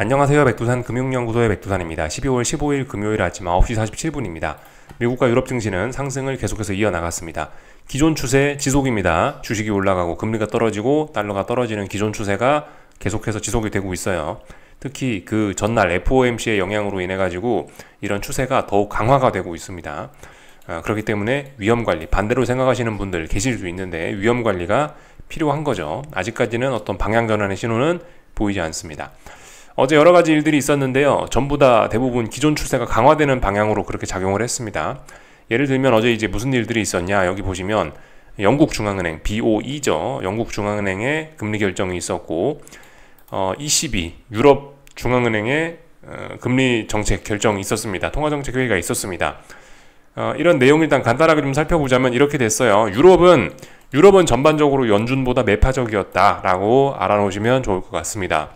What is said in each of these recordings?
안녕하세요. 백두산 금융연구소의 백두산입니다. 12월 15일 금요일 아침 9시 47분입니다. 미국과 유럽 증시는 상승을 계속해서 이어나갔습니다. 기존 추세 지속입니다. 주식이 올라가고 금리가 떨어지고 달러가 떨어지는 기존 추세가 계속해서 지속이 되고 있어요. 특히 그 전날 FOMC의 영향으로 인해 가지고 이런 추세가 더욱 강화가 되고 있습니다. 그렇기 때문에 위험관리, 반대로 생각하시는 분들 계실 수 있는데 위험관리가 필요한 거죠. 아직까지는 어떤 방향 전환의 신호는 보이지 않습니다. 어제 여러 가지 일들이 있었는데요. 전부 다 대부분 기존 추세가 강화되는 방향으로 그렇게 작용을 했습니다. 예를 들면 어제 이제 무슨 일들이 있었냐. 여기 보시면 영국 중앙은행 BOE죠. 영국 중앙은행의 금리 결정이 있었고 ECB 유럽 중앙은행의 금리 정책 결정이 있었습니다. 통화정책 회의가 있었습니다. 이런 내용 일단 간단하게 좀 살펴보자면 이렇게 됐어요. 유럽은 전반적으로 연준보다 매파적이었다라고 알아놓으시면 좋을 것 같습니다.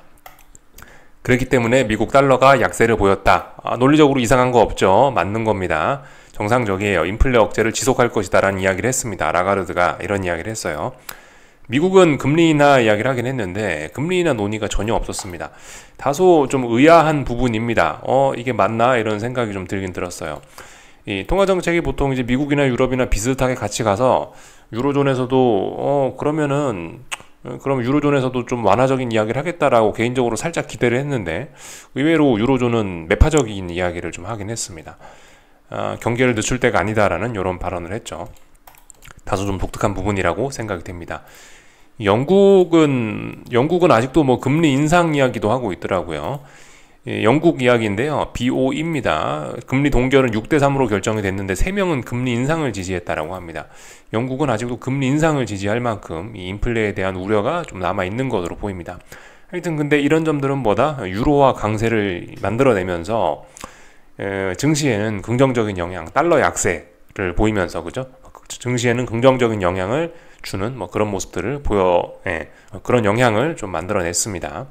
그렇기 때문에 미국 달러가 약세를 보였다. 논리적으로 이상한 거 없죠. 맞는 겁니다. 정상적이에요. 인플레 억제를 지속할 것이다 라는 이야기를 했습니다. 라가르드가 이런 이야기를 했어요. 미국은 금리 인하 이야기를 하긴 했는데 금리 인하 논의가 전혀 없었습니다. 다소 좀 의아한 부분입니다. 이게 맞나? 이런 생각이 좀 들긴 들었어요. 이 통화정책이 보통 이제 미국이나 유럽이나 비슷하게 같이 가서 유로존에서도 그럼 유로존에서도 좀 완화적인 이야기를 하겠다라고 개인적으로 살짝 기대를 했는데 의외로 유로존은 매파적인 이야기를 좀 하긴 했습니다. 경계를 늦출 때가 아니다라는 이런 발언을 했죠. 다소 좀 독특한 부분이라고 생각이 됩니다. 영국은 아직도 뭐 금리 인상 이야기도 하고 있더라고요. 영국 이야기인데요. BOE입니다. 금리 동결은 6대3으로 결정이 됐는데 3명은 금리 인상을 지지했다라고 합니다. 영국은 아직도 금리 인상을 지지할 만큼 이 인플레에 대한 우려가 좀 남아있는 것으로 보입니다. 하여튼 근데 이런 점들은 뭐다? 유로화 강세를 만들어내면서 증시에는 긍정적인 영향, 달러 약세를 보이면서 그죠? 증시에는 긍정적인 영향을 주는 뭐 그런 모습들을 그런 영향을 좀 만들어냈습니다.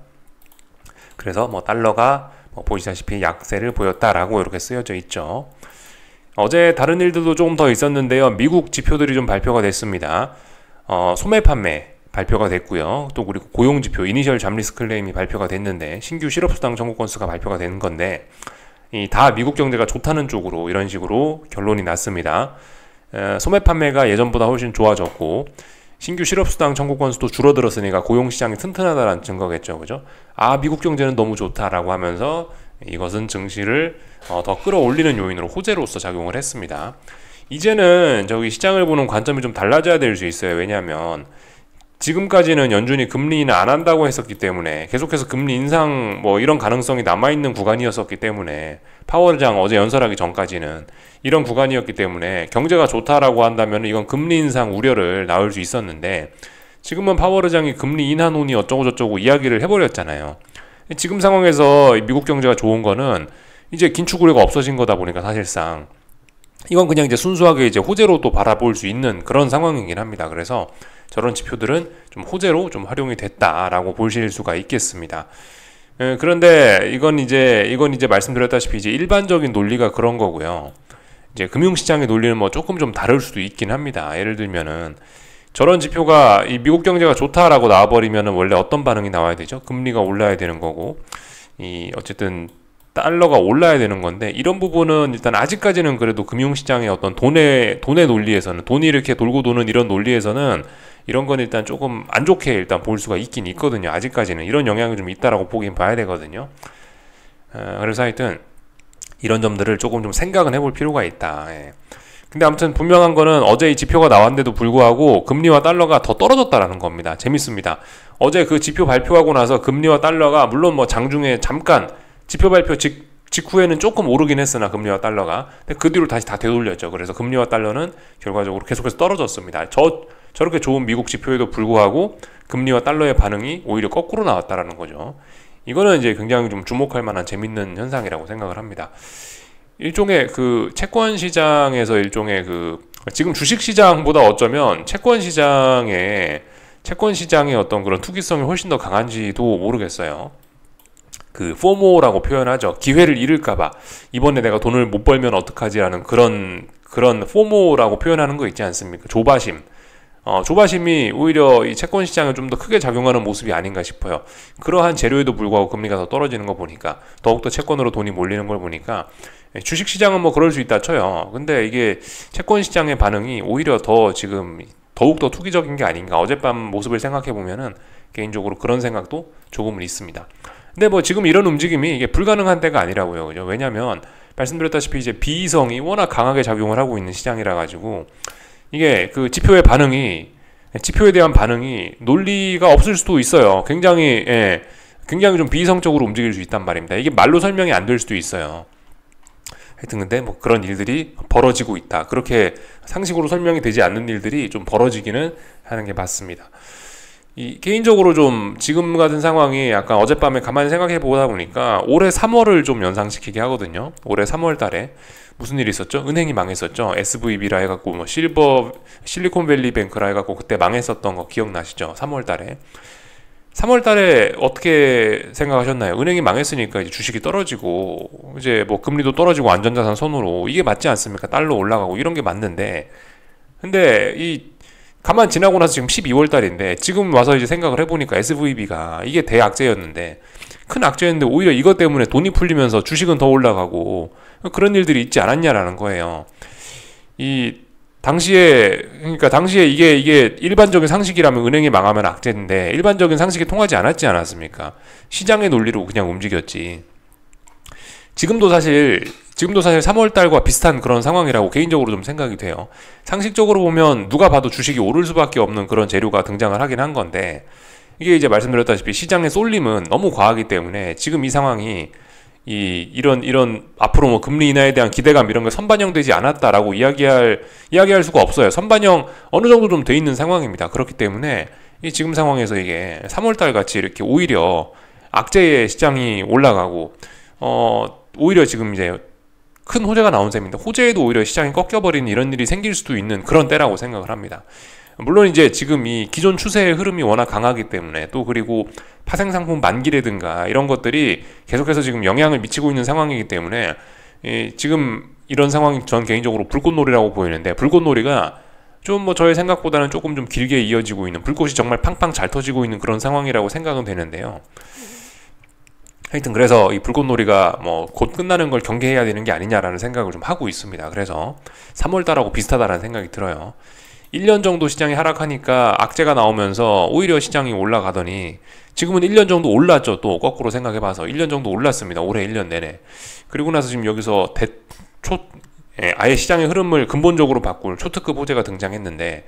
그래서 뭐 달러가 보시다시피 약세를 보였다라고 이렇게 쓰여져 있죠. 어제 다른 일들도 조금 더 있었는데요. 미국 지표들이 좀 발표가 됐습니다. 소매 판매 발표가 됐고요. 또 그리고 고용 지표, 이니셜 잡리스 클레임이 발표가 됐는데 신규 실업수당 청구 건수가 발표가 되는 건데 다 미국 경제가 좋다는 쪽으로 이런 식으로 결론이 났습니다. 소매 판매가 예전보다 훨씬 좋아졌고 신규 실업수당 청구 건수도 줄어들었으니까 고용시장이 튼튼하다는 증거겠죠. 그죠? 미국 경제는 너무 좋다라고 하면서 이것은 증시를 더 끌어올리는 요인으로 호재로서 작용을 했습니다. 이제는 시장을 보는 관점이 좀 달라져야 될 수 있어요. 왜냐하면 지금까지는 연준이 금리 인하 안 한다고 했었기 때문에 계속해서 금리 인상 이런 가능성이 남아있는 구간이었었기 때문에 파월 의장 어제 연설하기 전까지는 이런 구간이었기 때문에 경제가 좋다라고 한다면 이건 금리 인상 우려를 낳을 수 있었는데 지금은 파월 의장이 금리 인하 논의 어쩌고 저쩌고 이야기를 해버렸잖아요. 지금 상황에서 미국 경제가 좋은 거는 이제 긴축 우려가 없어진 거다 보니까 사실상 이건 그냥 이제 순수하게 이제 호재로 또 바라볼 수 있는 그런 상황이긴 합니다. 그래서 저런 지표들은 좀 호재로 좀 활용이 됐다라고 보실 수가 있겠습니다. 그런데 이건 이제 말씀드렸다시피 이제 일반적인 논리가 그런 거고요. 이제 금융시장의 논리는 조금 좀 다를 수도 있긴 합니다. 예를 들면은 저런 지표가 이 미국 경제가 좋다라고 나와버리면은 원래 어떤 반응이 나와야 되죠? 금리가 올라야 되는 거고 어쨌든 달러가 올라야 되는 건데 이런 부분은 일단 아직까지는 그래도 금융시장의 어떤 돈의 논리에서는 돈이 이렇게 돌고 도는 이런 논리에서는 이런 건 일단 조금 안 좋게 일단 볼 수가 있긴 있거든요. 아직까지는 이런 영향이 좀 있다라고 보긴 봐야 되거든요. 그래서 하여튼 이런 점들을 조금 좀 생각은 해볼 필요가 있다. 근데 아무튼 분명한 거는 어제 이 지표가 나왔는데도 불구하고 금리와 달러가 더 떨어졌다라는 겁니다. 재밌습니다. 어제 그 지표 발표하고 나서 금리와 달러가 물론 장중에 잠깐 지표 발표 직후에는 조금 오르긴 했으나 금리와 달러가 근데 그 뒤로 다시 다 되돌렸죠. 그래서 금리와 달러는 결과적으로 계속해서 떨어졌습니다. 저렇게 좋은 미국 지표에도 불구하고 금리와 달러의 반응이 오히려 거꾸로 나왔다라는 거죠. 이거는 이제 굉장히 좀 주목할 만한 재밌는 현상이라고 생각을 합니다. 일종의 그 채권 시장에서 지금 주식 시장보다 어쩌면 채권 시장의 어떤 그런 투기성이 훨씬 더 강한지도 모르겠어요. 그 포모라고 표현하죠. 기회를 잃을까봐 이번에 내가 돈을 못 벌면 어떡하지라는 그런 포모라고 표현하는 거 있지 않습니까? 조바심. 조바심이 오히려 이 채권 시장에 좀 더 크게 작용하는 모습이 아닌가 싶어요. 그러한 재료에도 불구하고 금리가 더 떨어지는 거 보니까, 더욱더 채권으로 돈이 몰리는 걸 보니까, 주식 시장은 뭐 그럴 수 있다 쳐요. 근데 이게 채권 시장의 반응이 오히려 더 지금 더욱더 투기적인 게 아닌가, 어젯밤 모습을 생각해 보면은 개인적으로 그런 생각도 조금은 있습니다. 근데 뭐 지금 이런 움직임이 이게 불가능한 때가 아니라고요. 그죠? 왜냐면 말씀드렸다시피 이제 비이성이 워낙 강하게 작용을 하고 있는 시장이라 가지고, 이게 그 지표의 반응이, 지표에 대한 반응이 논리가 없을 수도 있어요. 굉장히 좀 비이성적으로 움직일 수 있단 말입니다. 이게 말로 설명이 안 될 수도 있어요. 하여튼 근데 뭐 그런 일들이 벌어지고 있다. 그렇게 상식으로 설명이 되지 않는 일들이 좀 벌어지기는 하는 게 맞습니다. 개인적으로 좀 지금 같은 상황이 약간 어젯밤에 가만히 생각해 보다 보니까 올해 3월을 좀 연상시키게 하거든요. 올해 3월 달에 무슨 일이 있었죠? 은행이 망했었죠. SVB라 해갖고 뭐 실리콘밸리 뱅크라 해갖고 그때 망했었던 거 기억나시죠? 3월 달에. 3월 달에 어떻게 생각하셨나요? 은행이 망했으니까 이제 주식이 떨어지고, 이제 뭐 금리도 떨어지고 안전자산 선호로, 이게 맞지 않습니까? 달러 올라가고 이런 게 맞는데, 근데 가만 지나고 나서 지금 12월 달인데, 지금 와서 이제 생각을 해보니까 SVB가 이게 대악재였는데, 큰 악재였는데 오히려 이것 때문에 돈이 풀리면서 주식은 더 올라가고, 그런 일들이 있지 않았냐라는 거예요. 당시에 이게 일반적인 상식이라면 은행이 망하면 악재인데, 일반적인 상식이 통하지 않았지 않았습니까? 시장의 논리로 그냥 움직였지. 지금도 사실 3월 달과 비슷한 그런 상황이라고 개인적으로 좀 생각이 돼요. 상식적으로 보면 누가 봐도 주식이 오를 수밖에 없는 그런 재료가 등장을 하긴 한 건데, 이게 이제 말씀드렸다시피 시장의 쏠림은 너무 과하기 때문에 지금 이 상황이 이런 앞으로 뭐 금리 인하에 대한 기대감 이런 게 선반영되지 않았다라고 이야기할 수가 없어요. 선반영 어느 정도 좀 돼 있는 상황입니다. 그렇기 때문에 지금 상황에서 이게 3월 달 같이 이렇게 오히려 악재의 시장이 올라가고, 오히려 지금 이제 큰 호재가 나온 셈인데, 호재에도 오히려 시장이 꺾여버리는 이런 일이 생길 수도 있는 그런 때라고 생각을 합니다. 물론 이제 지금 이 기존 추세의 흐름이 워낙 강하기 때문에, 또 그리고 파생상품 만기라든가 이런 것들이 계속해서 지금 영향을 미치고 있는 상황이기 때문에, 지금 이런 상황이 전 개인적으로 불꽃놀이라고 보이는데, 불꽃놀이가 좀 뭐 저의 생각보다는 조금 좀 길게 이어지고 있는, 불꽃이 정말 팡팡 잘 터지고 있는 그런 상황이라고 생각은 되는데요. 하여튼 그래서 이 불꽃놀이가 뭐 곧 끝나는 걸 경계해야 되는 게 아니냐라는 생각을 좀 하고 있습니다. 그래서 3월달하고 비슷하다라는 생각이 들어요. 1년 정도 시장이 하락하니까 악재가 나오면서 오히려 시장이 올라가더니, 지금은 1년 정도 올랐죠. 또 거꾸로 생각해봐서 1년 정도 올랐습니다. 올해 1년 내내. 그리고 나서 지금 여기서 아예 시장의 흐름을 근본적으로 바꿀 초특급 호재가 등장했는데,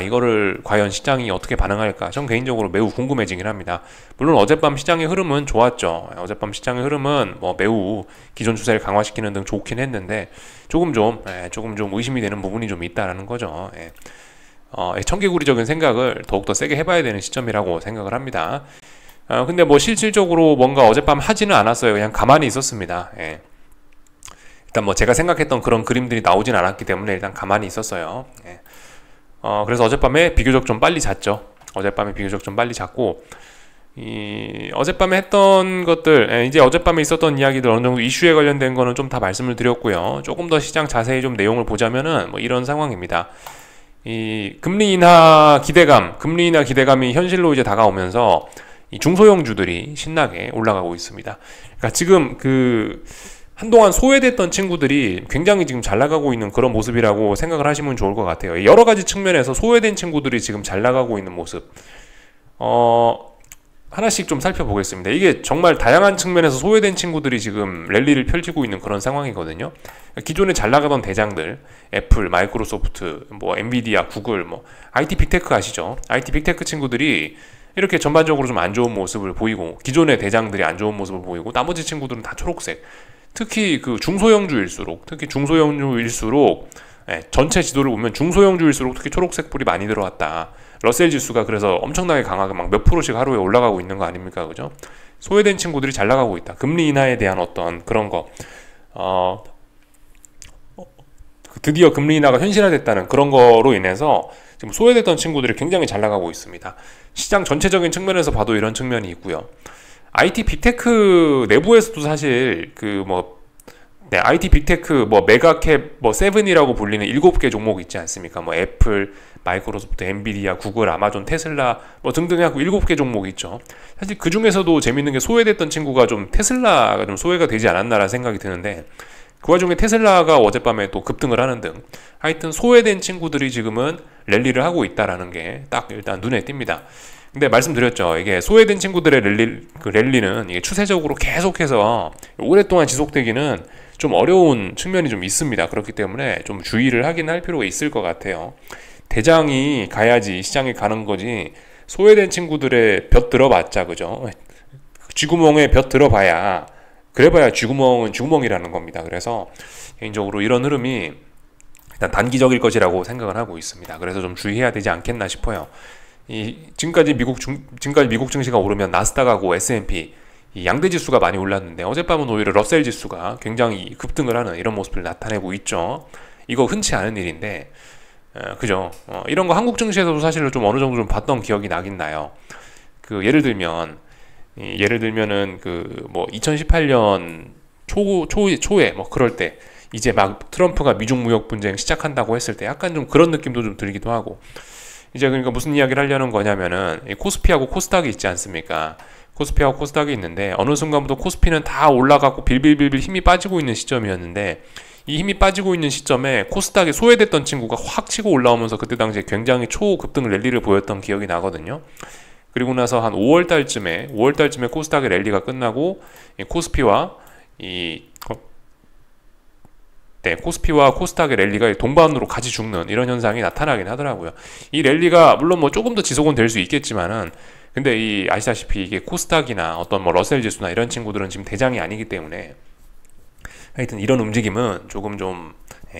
이거를 과연 시장이 어떻게 반응할까? 전 개인적으로 매우 궁금해지긴 합니다. 물론 어젯밤 시장의 흐름은 좋았죠. 어젯밤 시장의 흐름은 뭐 매우 기존 추세를 강화시키는 등 좋긴 했는데, 조금 좀 의심이 되는 부분이 좀 있다라는 거죠. 청개구리적인 생각을 더욱더 세게 해봐야 되는 시점이라고 생각을 합니다. 근데 뭐 실질적으로 뭔가 어젯밤 하지는 않았어요. 그냥 가만히 있었습니다. 일단 뭐 제가 생각했던 그런 그림들이 나오진 않았기 때문에 일단 가만히 있었어요. 그래서 어젯밤에 비교적 좀 빨리 잤죠. 어젯밤에 했던 것들, 이제 어젯밤에 있었던 이야기들 어느 정도 이슈에 관련된 거는 좀 다 말씀을 드렸고요. 조금 더 시장 자세히 좀 내용을 보자면은 뭐 이런 상황입니다. 금리 인하 기대감이 현실로 이제 다가오면서 이 중소형주들이 신나게 올라가고 있습니다. 그러니까 지금 한동안 소외됐던 친구들이 굉장히 지금 잘 나가고 있는 그런 모습이라고 생각을 하시면 좋을 것 같아요. 여러 가지 측면에서 소외된 친구들이 지금 잘 나가고 있는 모습, 하나씩 좀 살펴보겠습니다. 이게 정말 다양한 측면에서 소외된 친구들이 지금 랠리를 펼치고 있는 그런 상황이거든요. 기존에 잘 나가던 대장들, 애플, 마이크로소프트, 뭐 엔비디아, 구글, 뭐 IT 빅테크 아시죠? IT 빅테크 친구들이 이렇게 전반적으로 좀 안 좋은 모습을 보이고, 기존의 대장들이 안 좋은 모습을 보이고, 나머지 친구들은 다 초록색. 특히 중소형주일수록 전체 지도를 보면 중소형주일수록 특히 초록색 불이 많이 들어왔다. 러셀 지수가 그래서 엄청나게 강하게 막 몇 프로씩 하루에 올라가고 있는 거 아닙니까? 그죠? 소외된 친구들이 잘 나가고 있다. 금리 인하에 대한 어떤 그런 거, 드디어 금리 인하가 현실화됐다는 그런 거로 인해서 지금 소외됐던 친구들이 굉장히 잘 나가고 있습니다. 시장 전체적인 측면에서 봐도 이런 측면이 있고요. IT 빅테크 내부에서도 사실 IT 빅테크 메가캡 세븐이라고 불리는 7개 종목 있지 않습니까? 애플, 마이크로소프트, 엔비디아, 구글, 아마존, 테슬라 뭐 등등 해갖고 7개 종목이 있죠. 사실 그 중에서도 재밌는 게 소외됐던 친구가 좀 테슬라가 좀 소외가 되지 않았나라는 생각이 드는데, 그 와중에 테슬라가 어젯밤에 또 급등을 하는 등 하여튼 소외된 친구들이 지금은 랠리를 하고 있다라는 게 딱 일단 눈에 띕니다. 근데 말씀드렸죠. 이게 소외된 친구들의 랠리는 이게 추세적으로 계속해서 오랫동안 지속되기는 좀 어려운 측면이 좀 있습니다. 그렇기 때문에 좀 주의를 하긴 할 필요가 있을 것 같아요. 대장이 가야지 시장에 가는 거지, 소외된 친구들의 볕 들어봤자, 그죠? 쥐구멍에 볕 들어봐야, 그래봐야 쥐구멍은 쥐구멍이라는 겁니다. 그래서 개인적으로 이런 흐름이 일단 단기적일 것이라고 생각을 하고 있습니다. 그래서 좀 주의해야 되지 않겠나 싶어요. 지금까지 미국 증시가 오르면 나스닥하고 S&P 이 양대 지수가 많이 올랐는데, 어젯밤은 오히려 러셀 지수가 굉장히 급등을 하는 이런 모습을 나타내고 있죠. 이거 흔치 않은 일인데, 그죠? 이런 거 한국 증시에서도 사실은 좀 어느 정도 좀 봤던 기억이 나긴 나요. 그 예를 들면은 그 뭐 2018년 초에 뭐 그럴 때 이제 막 트럼프가 미중 무역 분쟁 시작한다고 했을 때 약간 좀 그런 느낌도 좀 들기도 하고, 이제 그러니까 무슨 이야기를 하려는 거냐면은 코스피하고 코스닥이 있지 않습니까? 코스피하고 코스닥이 있는데, 어느 순간부터 코스피는 다 올라가고 빌빌빌빌 힘이 빠지고 있는 시점이었는데, 이 힘이 빠지고 있는 시점에 코스닥이 소외됐던 친구가 확 치고 올라오면서 그때 당시에 굉장히 초급등 랠리를 보였던 기억이 나거든요. 그리고 나서 한 5월달쯤에 코스닥의 랠리가 끝나고 코스피와 코스닥의 랠리가 동반으로 같이 죽는 이런 현상이 나타나긴 하더라고요. 이 랠리가 물론 뭐 조금 더 지속은 될 수 있겠지만은, 근데 아시다시피 이게 코스닥이나 어떤 뭐 러셀 지수나 이런 친구들은 지금 대장이 아니기 때문에, 하여튼 이런 움직임은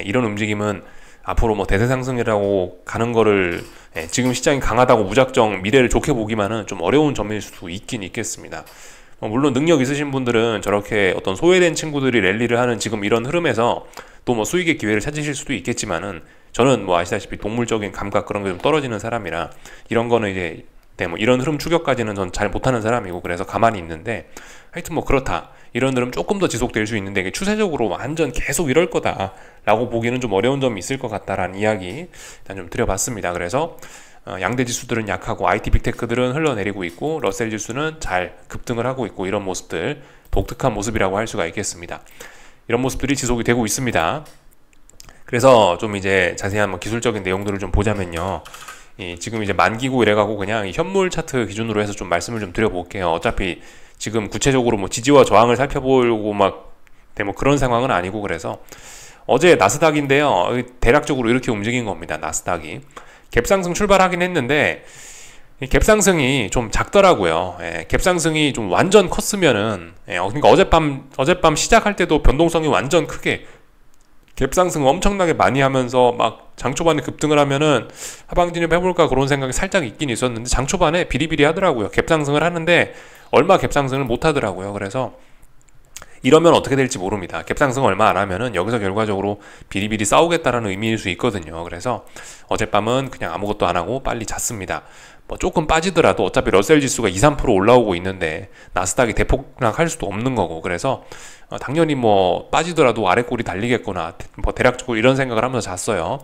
이런 움직임은 앞으로 뭐 대세 상승이라고 가는 거를 지금 시장이 강하다고 무작정 미래를 좋게 보기만은 좀 어려운 점일 수도 있긴 있겠습니다. 물론 능력 있으신 분들은 저렇게 어떤 소외된 친구들이 랠리를 하는 지금 이런 흐름에서 또 뭐 수익의 기회를 찾으실 수도 있겠지만은, 저는 뭐 아시다시피 동물적인 감각 그런 게 좀 떨어지는 사람이라 이런 거는 이제 뭐 이런 흐름 추격까지는 전 잘 못하는 사람이고, 그래서 가만히 있는데, 하여튼 뭐 그렇다. 이런 흐름 조금 더 지속될 수 있는데 이게 추세적으로 완전 계속 이럴 거다라고 보기는 좀 어려운 점이 있을 것 같다라는 이야기 일단 좀 드려봤습니다. 그래서 양대 지수들은 약하고 IT 빅테크들은 흘러내리고 있고, 러셀 지수는 잘 급등을 하고 있고, 이런 모습들 독특한 모습이라고 할 수가 있겠습니다. 이런 모습들이 지속이 되고 있습니다. 그래서 좀 이제 자세한 뭐 기술적인 내용들을 좀 보자면요, 지금 이제 만기고 이래가고 그냥 이 현물 차트 기준으로 해서 좀 말씀을 좀 드려볼게요. 어차피 지금 구체적으로 뭐 지지와 저항을 살펴보려고 뭐 그런 상황은 아니고, 그래서 어제 나스닥인데요, 대략적으로 이렇게 움직인 겁니다. 나스닥이 갭상승 출발하긴 했는데 이 갭상승이 좀 작더라고요. 갭상승이 좀 완전 컸으면은, 그러니까 어젯밤 시작할 때도 변동성이 완전 크게 갭상승 엄청나게 많이 하면서 막 장초반에 급등을 하면은 하방 진입해볼까 그런 생각이 살짝 있긴 있었는데, 장초반에 비리비리 하더라고요. 갭상승을 하는데 얼마 갭상승을 못 하더라고요. 그래서 이러면 어떻게 될지 모릅니다. 갭상승 얼마 안 하면은 여기서 결과적으로 비리비리 싸우겠다라는 의미일 수 있거든요. 그래서 어젯밤은 그냥 아무것도 안 하고 빨리 잤습니다. 뭐 조금 빠지더라도 어차피 러셀 지수가 2~3% 올라오고 있는데 나스닥이 대폭락할 수도 없는 거고, 그래서 당연히 뭐 빠지더라도 아래꼬리 달리겠구나, 뭐 대략적으로 이런 생각을 하면서 잤어요.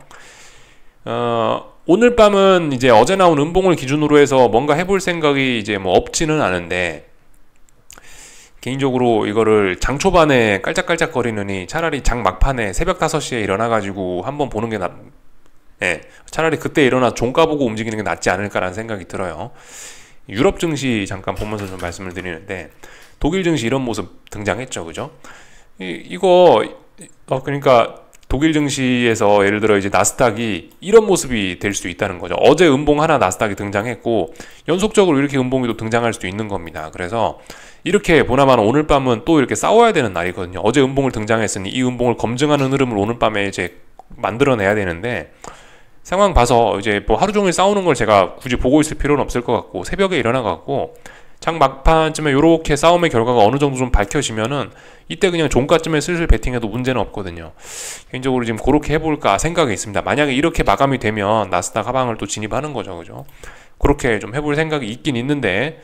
오늘 밤은 이제 어제 나온 음봉을 기준으로 해서 뭔가 해볼 생각이 이제 뭐 없지는 않은데, 개인적으로 이거를 장 초반에 깔짝깔짝거리느니 차라리 장 막판에 새벽 5시에 일어나가지고 한번 보는 게 차라리 그때 일어나 종가 보고 움직이는 게 낫지 않을까라는 생각이 들어요. 유럽 증시 잠깐 보면서 좀 말씀을 드리는데, 독일 증시 이런 모습 등장했죠, 그죠? 그러니까 독일 증시에서 예를 들어 이제 나스닥이 이런 모습이 될 수 있다는 거죠. 어제 음봉 하나 나스닥이 등장했고 연속적으로 이렇게 음봉이 또 등장할 수도 있는 겁니다. 그래서 이렇게 보나마나 오늘 밤은 또 이렇게 싸워야 되는 날이거든요. 어제 음봉을 등장했으니 이 음봉을 검증하는 흐름을 오늘 밤에 이제 만들어내야 되는데, 상황 봐서 이제 뭐 하루 종일 싸우는 걸 제가 굳이 보고 있을 필요는 없을 것 같고, 새벽에 일어나갖고 장 막판쯤에 이렇게 싸움의 결과가 어느 정도 좀 밝혀지면은 이때 그냥 종가쯤에 슬슬 베팅해도 문제는 없거든요. 개인적으로 지금 그렇게 해볼까 생각이 있습니다. 만약에 이렇게 마감이 되면 나스닥 하방을 또 진입하는 거죠, 그죠? 그렇게 좀 해볼 생각이 있긴 있는데,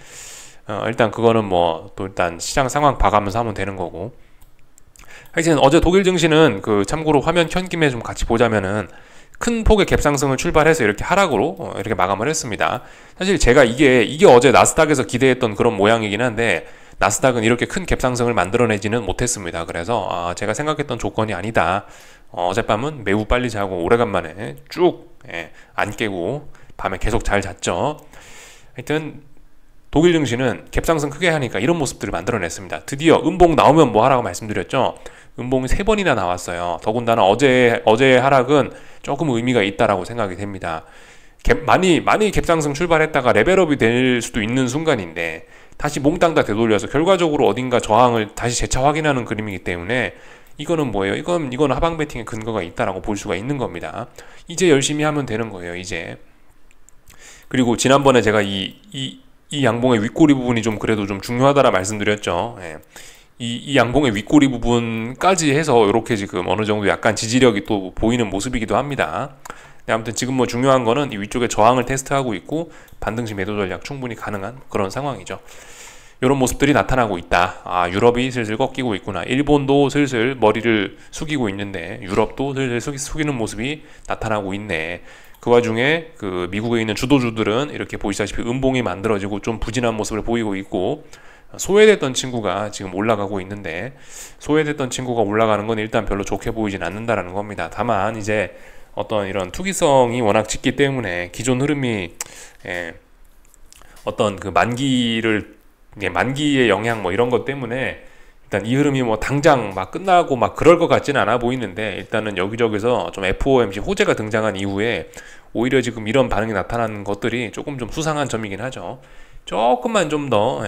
일단 그거는 뭐 또 일단 시장 상황 봐가면서 하면 되는 거고. 하여튼 어제 독일 증시는 참고로 화면 켠 김에 좀 같이 보자면은 큰 폭의 갭상승을 출발해서 이렇게 하락으로 이렇게 마감을 했습니다. 사실 제가 이게 어제 나스닥에서 기대했던 그런 모양이긴 한데 나스닥은 이렇게 큰 갭상승을 만들어내지는 못했습니다. 그래서 제가 생각했던 조건이 아니다. 어젯밤은 매우 빨리 자고 오래간만에 쭉 안 깨고 밤에 계속 잘 잤죠. 하여튼 독일 증시는 갭상승 크게 하니까 이런 모습들을 만들어냈습니다. 드디어 음봉 나오면 뭐 하라고 말씀드렸죠. 음봉이 3번이나 나왔어요. 더군다나 어제의 하락은 조금 의미가 있다라고 생각이 됩니다. 많이 갭상승 출발했다가 레벨업이 될 수도 있는 순간인데 다시 몽땅 다 되돌려서 결과적으로 어딘가 저항을 다시 재차 확인하는 그림이기 때문에 이거는 뭐예요? 이건 하방 베팅의 근거가 있다라고 볼 수가 있는 겁니다. 이제 열심히 하면 되는 거예요. 이제. 그리고 지난번에 제가 이 양봉의 윗꼬리 부분이 좀 그래도 좀 중요하다라 말씀드렸죠. 이 양봉의 윗꼬리 부분까지 해서 이렇게 지금 어느 정도 약간 지지력이 또 보이는 모습이기도 합니다. 아무튼 지금 뭐 중요한 거는 이 위쪽에 저항을 테스트하고 있고 반등시 매도 전략 충분히 가능한 그런 상황이죠. 이런 모습들이 나타나고 있다. 유럽이 슬슬 꺾이고 있구나. 일본도 슬슬 머리를 숙이고 있는데 유럽도 슬슬 숙이는 모습이 나타나고 있네. 그 와중에 그 미국에 있는 주도주들은 이렇게 보시다시피 음봉이 만들어지고 좀 부진한 모습을 보이고 있고 소외됐던 친구가 지금 올라가고 있는데 소외됐던 친구가 올라가는 건 일단 별로 좋게 보이진 않는다라는 겁니다. 다만 이제 어떤 이런 투기성이 워낙 짙기 때문에 기존 흐름이 어떤 그 만기의 영향 뭐 이런 것 때문에 일단 이 흐름이 뭐 당장 막 끝나고 막 그럴 것 같지는 않아 보이는데 일단은 여기저기서 좀 FOMC 호재가 등장한 이후에 오히려 지금 이런 반응이 나타나는 것들이 조금 좀 수상한 점이긴 하죠. 조금만 좀 더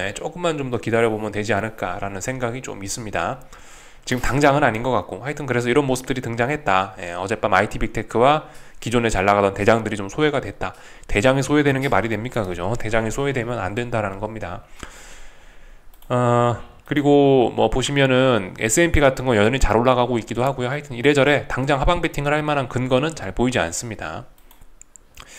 기다려보면 되지 않을까라는 생각이 좀 있습니다. 지금 당장은 아닌 것 같고 하여튼 그래서 이런 모습들이 등장했다. 어젯밤 IT 빅테크와 기존에 잘 나가던 대장들이 좀 소외가 됐다. 대장이 소외되는 게 말이 됩니까? 그죠? 대장이 소외되면 안 된다라는 겁니다. 그리고 뭐 보시면은 S&P 같은 거 여전히 잘 올라가고 있기도 하고요. 하여튼 이래저래 당장 하방 베팅을 할 만한 근거는 잘 보이지 않습니다.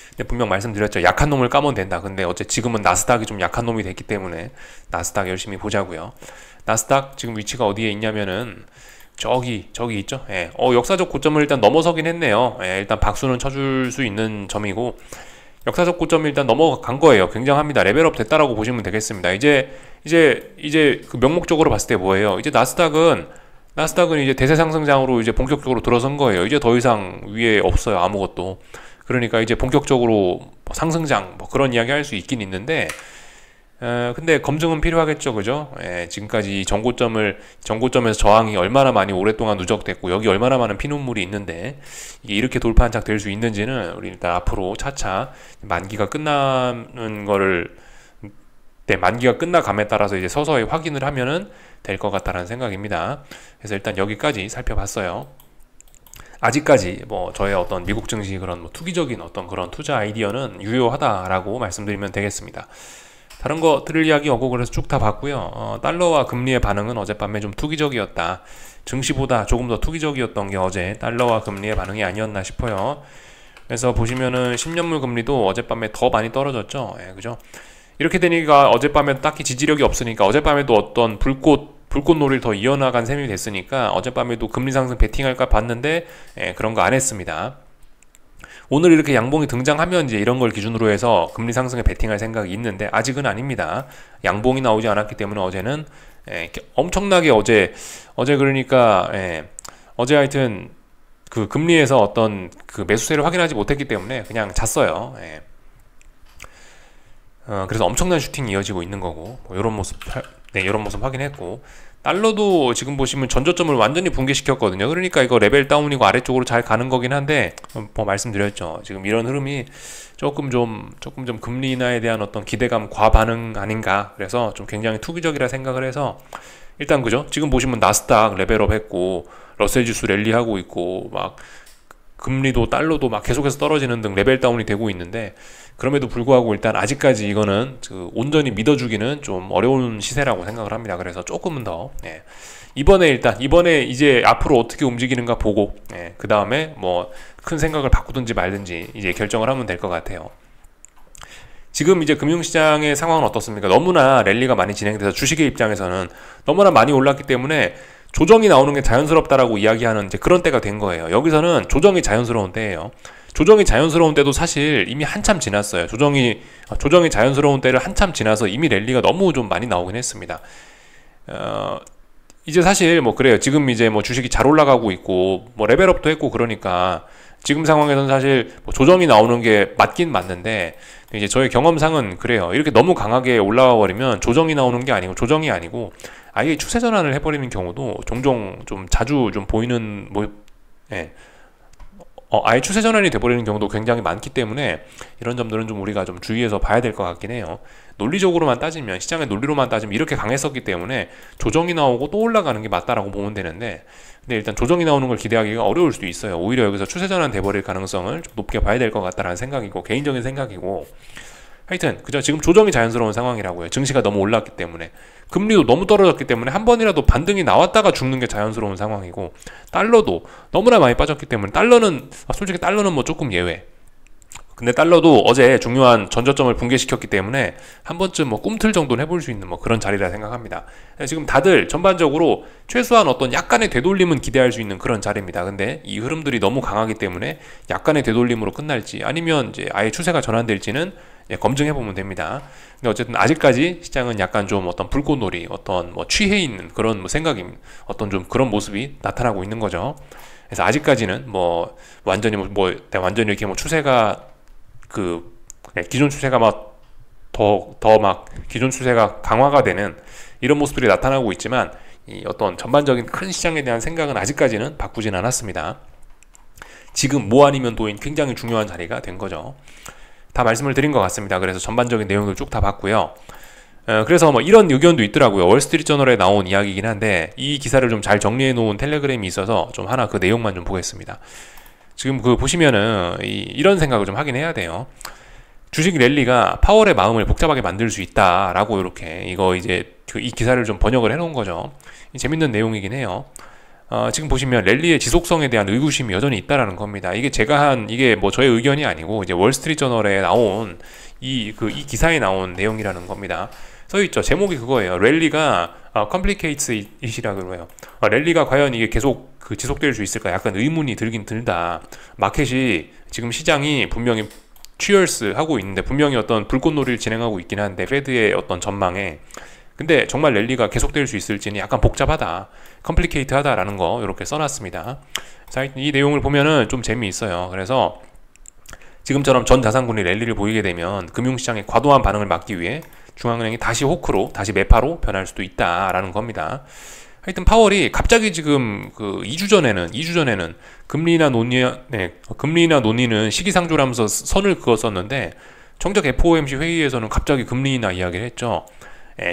근데 분명 말씀드렸죠. 약한 놈을 까면 된다. 근데 지금은 나스닥이 좀 약한 놈이 됐기 때문에 나스닥 열심히 보자고요. 나스닥 지금 위치가 어디에 있냐면은 저기 있죠. 역사적 고점을 일단 넘어서긴 했네요. 일단 박수는 쳐줄 수 있는 점이고 역사적 고점을 일단 넘어간 거예요. 굉장합니다. 레벨업 됐다라고 보시면 되겠습니다. 이제 그 명목적으로 봤을 때 뭐예요? 이제 나스닥은 이제 대세 상승장으로 이제 본격적으로 들어선 거예요. 이제 더 이상 위에 없어요. 아무것도. 그러니까 이제 본격적으로 상승장 뭐 그런 이야기 할 수 있긴 있는데 근데 검증은 필요하겠죠. 그죠? 지금까지 정고점에서 저항이 얼마나 많이 오랫동안 누적됐고 여기 얼마나 많은 피눈물이 있는데 이게 이렇게 돌파 한착 될 수 있는지는 우리 일단 앞으로 차차 만기가 끝나는 거를 만기가 끝나감에 따라서 이제 서서히 확인을 하면은 될 것 같다라는 생각입니다. 그래서 일단 여기까지 살펴봤어요. 아직까지 뭐 저의 어떤 미국 증시 그런 뭐 투기적인 어떤 그런 투자 아이디어는 유효하다라고 말씀드리면 되겠습니다. 다른 거 들을 이야기 없고 그래서 쭉 다 봤고요. 달러와 금리의 반응은 어젯밤에 좀 투기적이었다. 증시보다 조금 더 투기적이었던 게 어제 달러와 금리의 반응이 아니었나 싶어요. 그래서 보시면은 10년물 금리도 어젯밤에 더 많이 떨어졌죠. 그죠? 이렇게 되니까 어젯밤에 딱히 지지력이 없으니까 어젯밤에도 어떤 불꽃놀이를 더 이어나간 셈이 됐으니까 어젯밤에도 금리 상승 베팅할까 봤는데 그런 거 안 했습니다. 오늘 이렇게 양봉이 등장하면 이제 이런 걸 기준으로 해서 금리 상승에 베팅할 생각이 있는데 아직은 아닙니다. 양봉이 나오지 않았기 때문에 어제는 엄청나게 어제 그러니까 어제 하여튼 그 금리에서 어떤 그 매수세를 확인하지 못했기 때문에 그냥 잤어요. 그래서 엄청난 슈팅이 이어지고 있는 거고 뭐 이런 모습 확인했고 달러도 지금 보시면 전저점을 완전히 붕괴시켰거든요. 그러니까 이거 레벨 다운이고 아래쪽으로 잘 가는 거긴 한데 뭐 말씀드렸죠. 지금 이런 흐름이 조금 좀 금리 인하에 대한 어떤 기대감 과반응 아닌가. 그래서 좀 굉장히 투기적이라 생각을 해서 일단 그죠? 지금 보시면 나스닥 레벨업 했고 러셀 지수 랠리하고 있고 막 금리도 달러도 막 계속해서 떨어지는 등 레벨 다운이 되고 있는데 그럼에도 불구하고 일단 아직까지 이거는 온전히 믿어주기는 좀 어려운 시세라고 생각을 합니다. 그래서 조금은 더 이번에 이제 앞으로 어떻게 움직이는가 보고 그 다음에 뭐 큰 생각을 바꾸든지 말든지 이제 결정을 하면 될 것 같아요. 지금 이제 금융시장의 상황은 어떻습니까? 너무나 랠리가 많이 진행돼서 주식의 입장에서는 너무나 많이 올랐기 때문에 조정이 나오는 게 자연스럽다라고 이야기하는 이제 그런 때가 된 거예요. 여기서는 조정이 자연스러운 때예요. 조정이 자연스러운 때도 사실 이미 한참 지났어요. 조정이 자연스러운 때를 한참 지나서 이미 랠리가 너무 좀 많이 나오긴 했습니다. 이제 사실 뭐 그래요. 지금 이제 뭐 주식이 잘 올라가고 있고 뭐 레벨업도 했고 그러니까 지금 상황에서는 사실 뭐 조정이 나오는 게 맞긴 맞는데, 이제 저의 경험상은 그래요. 이렇게 너무 강하게 올라와 버리면 조정이 나오는 게 아니고, 조정이 아니고 아예 추세 전환을 해버리는 경우도 종종 좀 자주 좀 보이는 예. 아예 추세 전환이 돼버리는 경우도 굉장히 많기 때문에 이런 점들은 좀 우리가 좀 주의해서 봐야 될 것 같긴 해요. 논리적으로만 따지면, 시장의 논리로만 따지면 이렇게 강했었기 때문에 조정이 나오고 또 올라가는 게 맞다라고 보면 되는데, 근데 일단 조정이 나오는 걸 기대하기가 어려울 수도 있어요. 오히려 여기서 추세 전환 돼버릴 가능성을 좀 높게 봐야 될 것 같다라는 생각이고, 개인적인 생각이고, 하여튼 그죠. 지금 조정이 자연스러운 상황이라고요. 증시가 너무 올랐기 때문에, 금리도 너무 떨어졌기 때문에 한 번이라도 반등이 나왔다가 죽는 게 자연스러운 상황이고, 달러도 너무나 많이 빠졌기 때문에, 솔직히 달러는 뭐 조금 예외. 근데 달러도 어제 중요한 전저점을 붕괴시켰기 때문에 한 번쯤 뭐 꿈틀 정도는 해볼 수 있는 뭐 그런 자리라 생각합니다. 지금 다들 전반적으로 최소한 어떤 약간의 되돌림은 기대할 수 있는 그런 자리입니다. 근데 이 흐름들이 너무 강하기 때문에 약간의 되돌림으로 끝날지 아니면 이제 아예 추세가 전환될지는 검증해보면 됩니다. 근데 어쨌든 아직까지 시장은 약간 좀 어떤 불꽃놀이, 어떤 뭐 취해 있는 그런 뭐 생각이, 어떤 좀 그런 모습이 나타나고 있는 거죠. 그래서 아직까지는 뭐 완전히 완전히 이렇게 뭐 추세가 기존 추세가 막 더 막 기존 추세가 강화가 되는 이런 모습들이 나타나고 있지만, 이 어떤 전반적인 큰 시장에 대한 생각은 아직까지는 바꾸진 않았습니다. 지금 뭐 아니면 도인 굉장히 중요한 자리가 된 거죠. 다 말씀을 드린 것 같습니다. 그래서 전반적인 내용을 쭉 다 봤고요. 그래서 뭐 이런 의견도 있더라고요. 월스트리트저널에 나온 이야기이긴 한데, 이 기사를 좀 잘 정리해 놓은 텔레그램이 있어서 좀 하나 그 내용만 좀 보겠습니다. 지금 보시면은 이런 생각을 좀 하긴 해야 돼요. 주식 랠리가 파월의 마음을 복잡하게 만들 수 있다라고, 이렇게 이 기사를 좀 번역을 해놓은 거죠. 재밌는 내용이긴 해요. 지금 보시면 랠리의 지속성에 대한 의구심이 여전히 있다라는 겁니다. 이게 뭐 저의 의견이 아니고 이제 월스트리트저널에 나온 이 기사에 나온 내용이라는 겁니다. 써있죠. 제목이 그거예요. 랠리가 complicates it이라고 그래요. 랠리가 과연 이게 계속 지속될 수 있을까? 약간 의문이 들긴 들다. 마켓이 지금 시장이 분명히 취얼스 하고 있는데, 분명히 어떤 불꽃놀이를 진행하고 있긴 한데, 페드의 어떤 전망에, 근데 정말 랠리가 계속될 수 있을지는 약간 복잡하다, 컴플리케이트하다라는 거 이렇게 써놨습니다. 자, 이 내용을 보면은 좀 재미있어요. 그래서 지금처럼 전 자산군이 랠리를 보이게 되면 금융시장의 과도한 반응을 막기 위해 중앙은행이 다시 다시 매파로 변할 수도 있다라는 겁니다. 하여튼 파월이 갑자기 지금 2주 전에는 금리나 논의는 시기상조라면서 선을 그었었는데, 정작 FOMC 회의에서는 갑자기 금리나 이야기를 했죠.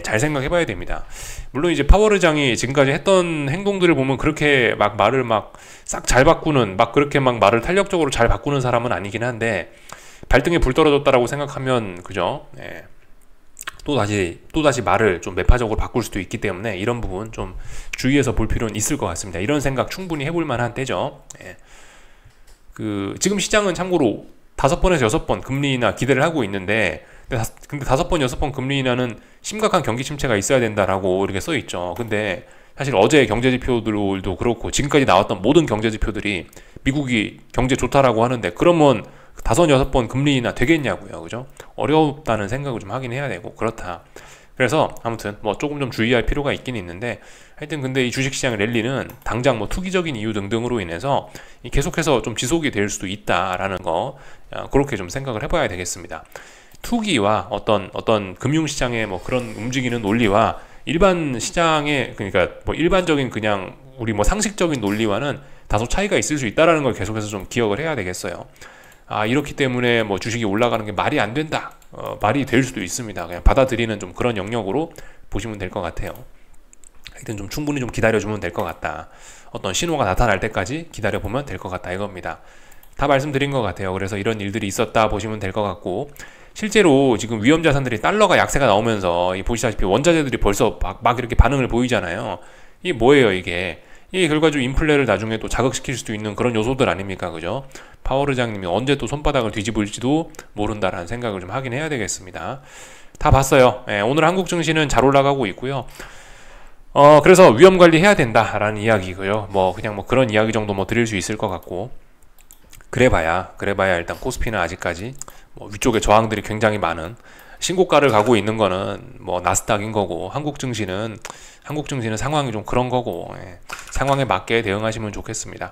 잘 생각해봐야 됩니다. 물론 이제 파월 의장이 지금까지 했던 행동들을 보면 그렇게 막 말을 막 싹 잘 바꾸는, 막 그렇게 막 말을 탄력적으로 잘 바꾸는 사람은 아니긴 한데, 발등에 불 떨어졌다라고 생각하면 그죠? 또 다시 말을 좀 매파적으로 바꿀 수도 있기 때문에 이런 부분 좀 주의해서 볼 필요는 있을 것 같습니다. 이런 생각 충분히 해볼 만한 때죠. 지금 시장은 참고로 5번에서 6번 금리 인하 기대를 하고 있는데, 근데 5번, 6번 금리 인하는 심각한 경기 침체가 있어야 된다라고 이렇게 써 있죠. 근데 사실 어제 경제 지표들도 그렇고 지금까지 나왔던 모든 경제 지표들이 미국이 경제 좋다라고 하는데, 그러면 5, 6번 금리 인하 되겠냐고요. 그죠? 어렵다는 생각을 좀 하긴 해야 되고 그렇다. 그래서 아무튼 뭐 조금 좀 주의할 필요가 있긴 있는데, 하여튼 근데 이 주식시장 랠리는 당장 뭐 투기적인 이유 등등으로 인해서 계속해서 좀 지속이 될 수도 있다라는 거, 그렇게 좀 생각을 해봐야 되겠습니다. 투기와 어떤 금융시장의 뭐 그런 움직이는 논리와 일반 시장의, 그러니까 뭐 일반적인 그냥 우리 뭐 상식적인 논리와는 다소 차이가 있을 수 있다라는 걸 계속해서 좀 기억을 해야 되겠어요. 이렇기 때문에 뭐 주식이 올라가는 게 말이 안 된다, 말이 될 수도 있습니다. 그냥 받아들이는 좀 그런 영역으로 보시면 될 것 같아요. 하여튼 좀 충분히 좀 기다려주면 될 것 같다. 어떤 신호가 나타날 때까지 기다려보면 될 것 같다 이겁니다. 다 말씀드린 것 같아요. 그래서 이런 일들이 있었다 보시면 될 것 같고, 실제로 지금 위험자산들이 달러가 약세가 나오면서 보시다시피 원자재들이 벌써 막 이렇게 반응을 보이잖아요. 이게 뭐예요 이게 결과적으로 인플레를 나중에 또 자극시킬 수도 있는 그런 요소들 아닙니까? 그죠? 파월 의장님이 언제 또 손바닥을 뒤집을지도 모른다라는 생각을 좀 하긴 해야 되겠습니다. 다 봤어요. 오늘 한국 증시는 잘 올라가고 있고요. 그래서 위험 관리해야 된다라는 이야기고요. 그냥 그런 이야기 정도 드릴 수 있을 것 같고, 그래봐야 일단 코스피는 아직까지 뭐 위쪽에 저항들이 굉장히 많은 신고가를 가고 있는 거는 뭐 나스닥인 거고, 한국 증시는 상황이 좀 그런 거고, 상황에 맞게 대응하시면 좋겠습니다.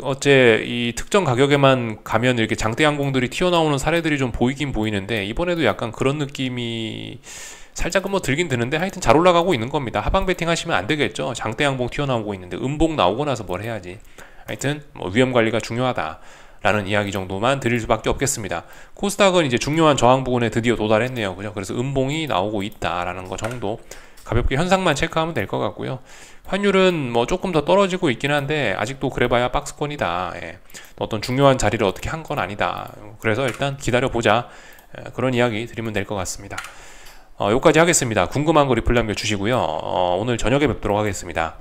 어째 이 특정 가격에만 가면 이렇게 장대 양봉들이 튀어나오는 사례들이 좀 보이긴 보이는데, 이번에도 약간 그런 느낌이 살짝은 뭐 들긴 드는데, 하여튼 잘 올라가고 있는 겁니다. 하방 베팅 하시면 안 되겠죠. 장대 양봉 튀어나오고 있는데 음봉 나오고 나서 뭘 해야지. 하여튼 뭐 위험 관리가 중요하다 라는 이야기 정도만 드릴 수밖에 없겠습니다. 코스닥은 이제 중요한 저항 부근에 드디어 도달했네요. 그죠? 그래서 음봉이 나오고 있다라는 거 정도 가볍게 현상만 체크하면 될 것 같고요. 환율은 뭐 조금 더 떨어지고 있긴 한데 아직도 그래봐야 박스권이다. 어떤 중요한 자리를 어떻게 한 건 아니다. 그래서 일단 기다려보자. 그런 이야기 드리면 될 것 같습니다. 여기까지 하겠습니다. 궁금한 거 리플 남겨주시고요. 오늘 저녁에 뵙도록 하겠습니다.